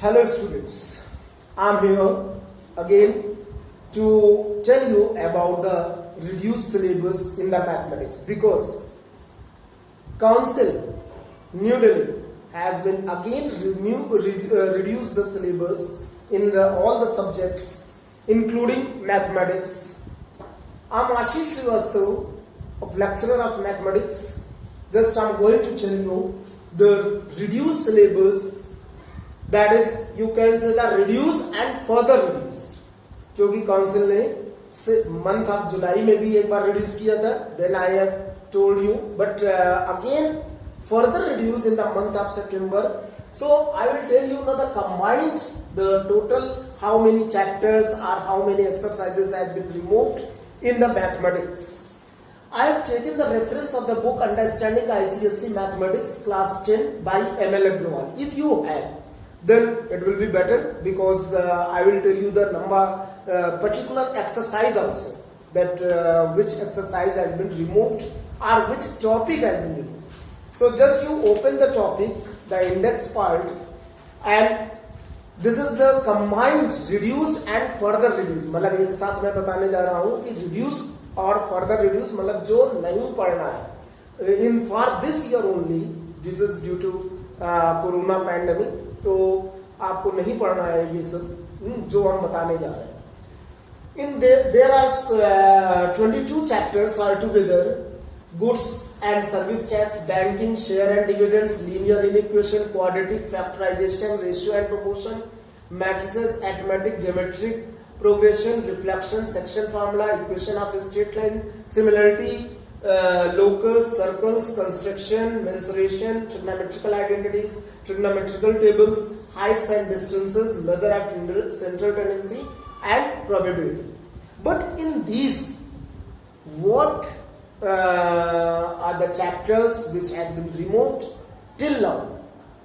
Hello students, I am here again to tell you about the reduced syllabus in the mathematics because Council New Delhi has been again reduced the syllabus in all the subjects including mathematics. I am Ashish Srivastava, a lecturer of mathematics. Just I am going to tell you the reduced syllabus, that is you can say the reduced and further reduced, क्योंकि council ने month of जुलाई में भी एक बार reduce किया था, then I have told you, but again further reduced in the month of September. So I will tell you now the combined, the total, how many chapters or how many exercises have been removed in the mathematics. I have taken the reference of the book Understanding ICSE Mathematics Class 10 by ML Agrawal. If you have, then it will be better because I will tell you the number, particular exercise also, that which exercise has been removed or which topic has been removed. So just you open the topic, the index part, and this is the combined reduced and further reduced. मतलब एक साथ मैं बताने जा रहा हूँ कि reduced और further reduced मतलब जो नहीं पढ़ना है in for this year only, this is due to corona pandemic, तो आपको नहीं पढ़ना है ये सब जो हम बताने जा रहे हैं. In there are 22 chapters altogether. Goods and service tax, banking, share and dividends, linear inequation, quadratic factorization, ratio and proportion, matrices, arithmetic, geometric progression, reflection, section formula, equation of a straight line, similarity, locus, circles, construction, mensuration, trigonometrical identities, trigonometrical tables, heights and distances, measure of central tendency, and probability. But in these, what are the chapters which had been removed till now?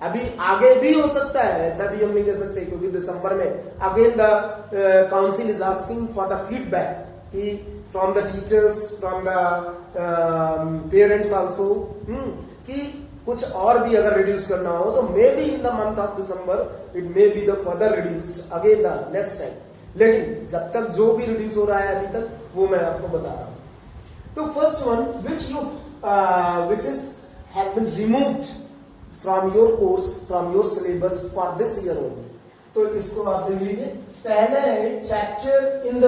अभी आगे भी हो सकता है, ऐसा भी हम नहीं कह सकते क्योंकि दिसंबर में again the council is asking for the feedback कि from the teachers, from the parents also, कि कुछ और भी अगर रिड्यूस करना हो तो may be in the month of December it may be the further reduced again the next time. लेकिन जब तक जो भी रिड्यूस हो रहा है अभी तक वो मैं आपको बता रहा हूं. तो first one which has been removed from your course, from your syllabus for this year only. तो इसको आप देख लीजिए. पहले है chapter in the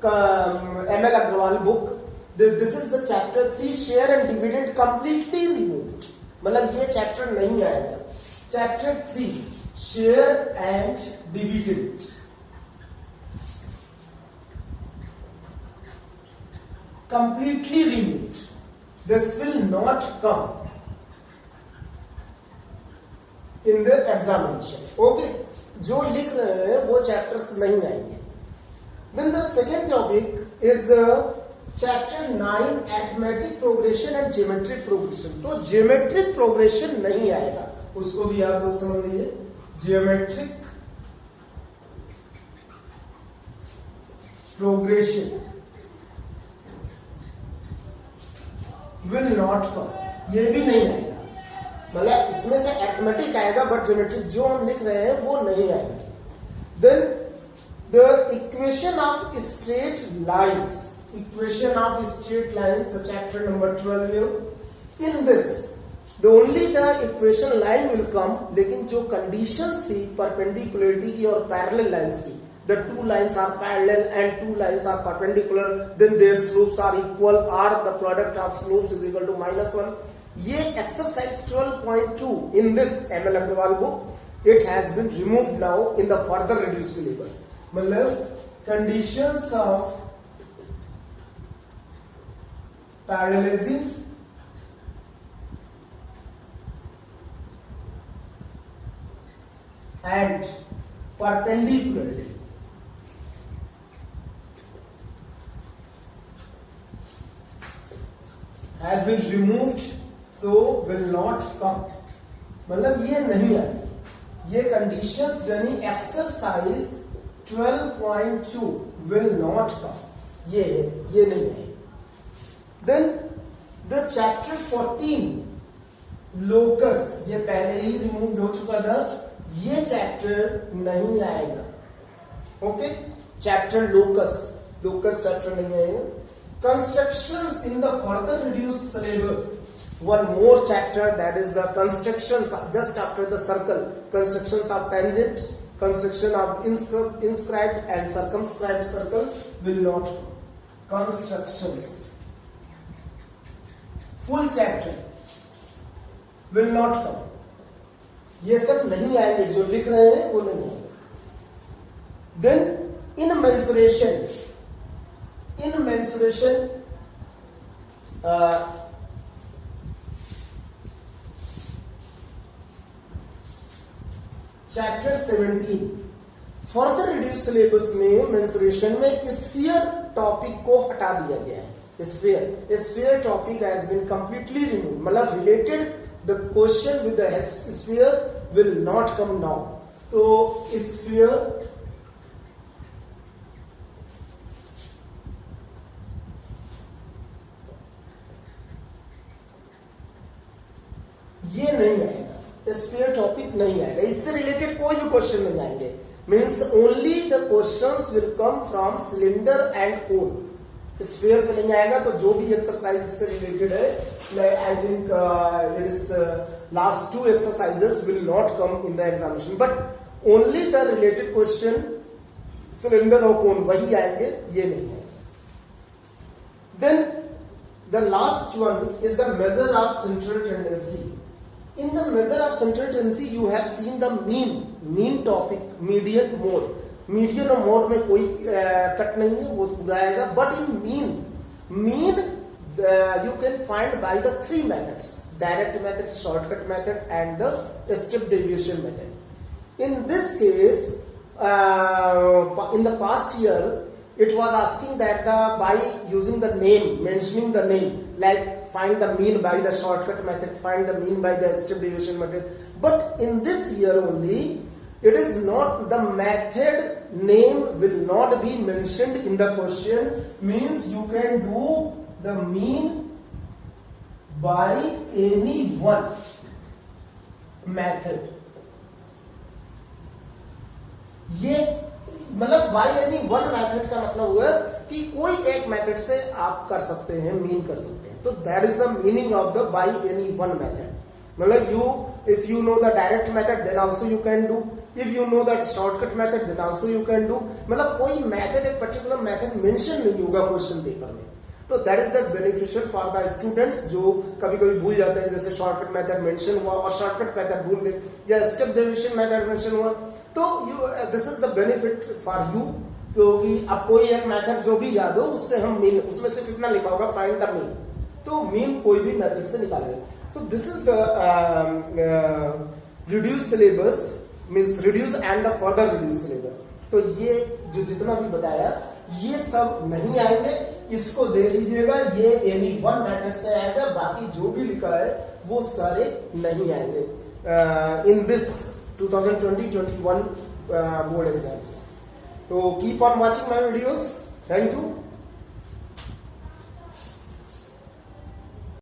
ML Agrawal book. This is the chapter 3, share and dividend, completely removed. मतलब ये chapter नहीं आएगा. Chapter 3, share and dividend, completely removed. This will not come in the examination. Okay, जो लिख रहे हैं वो चैप्टर्स नहीं आएंगे. Then the second topic is the chapter 9, arithmetic progression and geometric progression. तो geometric progression नहीं आएगा, उसको भी आप लोग समझ लीजिए. geometric progression will not come, ये भी नहीं आएगा. मतलब इसमें से अरिथमेटिक आएगा बट ज्योमेट्रिक जो हम लिख रहे हैं वो नहीं आएगा. Then the equation of straight lines, equation of straight lines, the chapter number 12. In this the only the equation line will come, लेकिन जो कंडीशंस थी परपेंडिकुलरिटी की और पैरेलल लाइंस की, the two lines are parallel and two lines are perpendicular, then their slopes are equal or the product of slopes is equal to -1. ये exercise 12.2 in this ML Agrawal book, it has been removed now in the further reduced syllabus. मतलब conditions of parallelism and perpendicularity has been removed, so will not come. मतलब ये नहीं है, ये conditions यानी exercise 12.2 will not come, ये नहीं है. Then the chapter 14 लोकस ये पहले ही रिमूव हो चुका था, ये चैप्टर नहीं आएगा। ओके, चैप्टर लोकस चैप्टर नहीं आएगा। Constructions in the further reduced syllabus, one more chapter, that is the constructions just after the circle, constructions of tangent, construction of inscribed and circumscribed circle will not come. Constructions full chapter will not come, ये सब नहीं आएंगे, जो लिख रहे हैं वो नहीं आएंगे। Then in mensuration chapter 17 further reduce syllabus में मेंसुरेशन में स्फीयर टॉपिक को हटा दिया गया है। Sphere topic has been completely remove, मतलब related the question with the sphere will not come now. तो स्फीयर ये नहीं आएगा, स्फीयर टॉपिक नहीं आएगा, इससे रिलेटेड कोई भी क्वेश्चन नहीं आएंगे। Means only the questions will come from cylinder and cone. Sphere से नहीं आएगा, तो जो भी एक्सरसाइज से रिलेटेड है, I think it is last 2 exercises will not come in the examination, but only the related question cylinder और cone वही आएंगे, ये नहीं है। Then the last one is the measure of central tendency. In the measure of central tendency, you have seen the mean topic, median, mode. Median और mode में कोई cut नहीं है, वो पूरा आएगा। But in mean you can find by the 3 methods: direct method, shortcut method, and the step deviation method. In this case, in the past year, it was asking that by using the name, mentioning the name, like find the mean by the shortcut method, find the mean by the step deviation method. But in this year only, it is not, the method name will not be mentioned in the question. Means you can do the mean by any one method. ये मतलब bye any one method का मतलब हुआ कि कोई एक method से आप कर सकते हैं, मीन कर सकते हैं। तो that is the meaning of the by any one method. मतलब if you know the direct method then also you can do, if you know that shortcut method then also you can do. मतलब कोई method, एक particular method mention नहीं होगा question paper में। तो that is the beneficial for the students जो कभी कभी भूल जाते हैं, जैसे शॉर्टकट मेथड मेंशन हुआ और शॉर्टकट मेथड भूल गए, या स्टेप डेविएशन मेथड मेंशन हुआ, तो this is the benefit for you, क्योंकि अब कोई एक मेथड जो भी याद हो उससे हम मीन, उसमें से कितना लिखा होगा, फाइंड द मीन, तो मीन कोई भी मेथड से निकालेगा। So this is the reduce syllabus, means reduce and the further reduce syllabus. तो ये जो जितना भी बताया ये सब नहीं आएंगे, इसको देख लीजिएगा, ये एनी वन मेथड से आएगा, बाकी जो भी लिखा है वो सारे नहीं आएंगे in this 2020-21 board exams. So keep on watching my videos. Thank you.